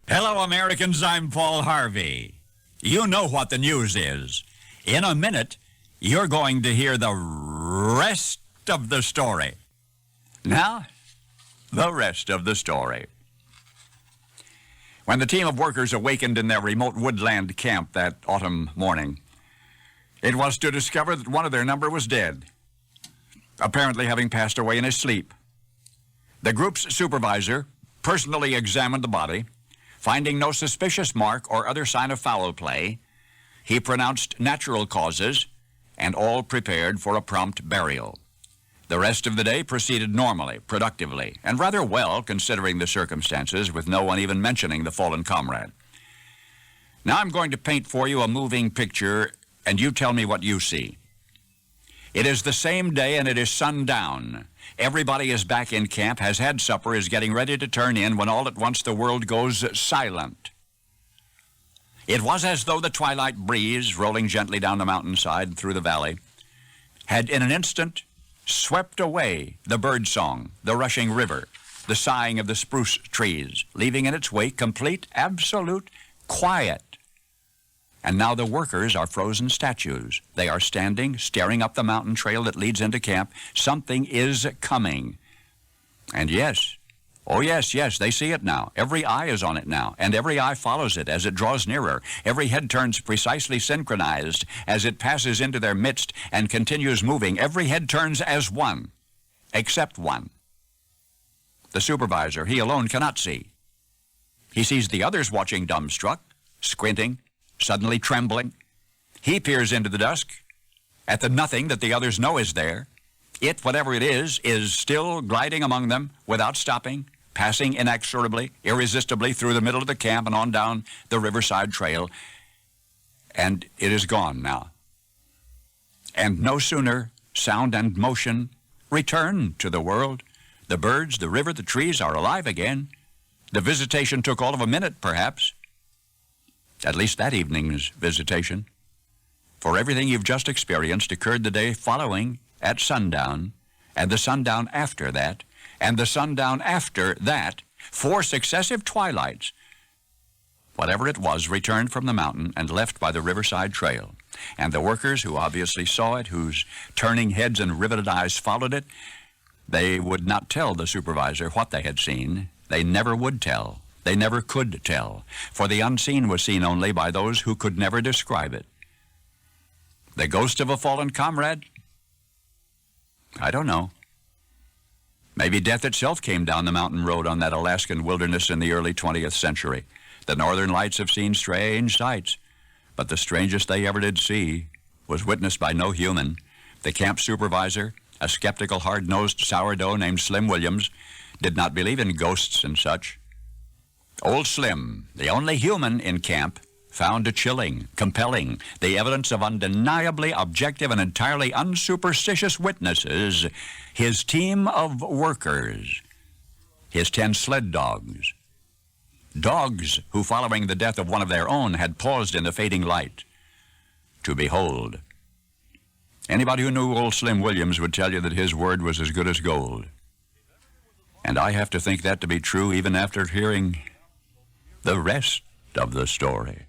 Hello, Americans. I'm Paul Harvey. You know what the news is. In a minute, you're going to hear the rest of the story. Now, the rest of the story. When the team of workers awakened in their remote woodland camp that autumn morning, it was to discover that one of their number was dead, apparently having passed away in his sleep. The group's supervisor personally examined the body. Finding no suspicious mark or other sign of foul play, he pronounced natural causes, and all prepared for a prompt burial. The rest of the day proceeded normally, productively, and rather well considering the circumstances, with no one even mentioning the fallen comrade. Now I'm going to paint for you a moving picture, and you tell me what you see. It is the same day, and it is sundown. Everybody is back in camp, has had supper, is getting ready to turn in, when all at once the world goes silent. It was as though the twilight breeze, rolling gently down the mountainside and through the valley, had in an instant swept away the bird song, the rushing river, the sighing of the spruce trees, leaving in its wake complete, absolute quiet. And now the workers are frozen statues. They are standing, staring up the mountain trail that leads into camp. Something is coming. And yes, oh yes, they see it now. Every eye is on it now, and every eye follows it as it draws nearer. Every head turns precisely synchronized as it passes into their midst and continues moving. Every head turns as one, except one. The supervisor, he alone cannot see. He sees the others watching dumbstruck, squinting, suddenly trembling. He peers into the dusk at the nothing that the others know is there. It, whatever it is still gliding among them without stopping, passing inexorably, irresistibly through the middle of the camp and on down the riverside trail. And it is gone now. And no sooner sound and motion return to the world. The birds, the river, the trees are alive again. The visitation took all of a minute, perhaps. At least that evening's visitation. For everything you've just experienced occurred the day following at sundown, and the sundown after that, and the sundown after that, 4 successive twilights. Whatever it was returned from the mountain and left by the riverside trail. And the workers who obviously saw it, whose turning heads and riveted eyes followed it, they would not tell the supervisor what they had seen. They never would tell. They never could tell, for the unseen was seen only by those who could never describe it. The ghost of a fallen comrade? I don't know. Maybe death itself came down the mountain road on that Alaskan wilderness in the early 20th century. The northern lights have seen strange sights, but the strangest they ever did see was witnessed by no human. The camp supervisor, a skeptical, hard-nosed sourdough named Slim Williams, did not believe in ghosts and such. Old Slim, the only human in camp, found chilling, compelling, the evidence of undeniably objective and entirely unsuperstitious witnesses, his team of workers, his 10 sled dogs. Dogs who, following the death of one of their own, had paused in the fading light to behold. Anybody who knew old Slim Williams would tell you that his word was as good as gold. And I have to think that to be true even after hearing the rest of the story.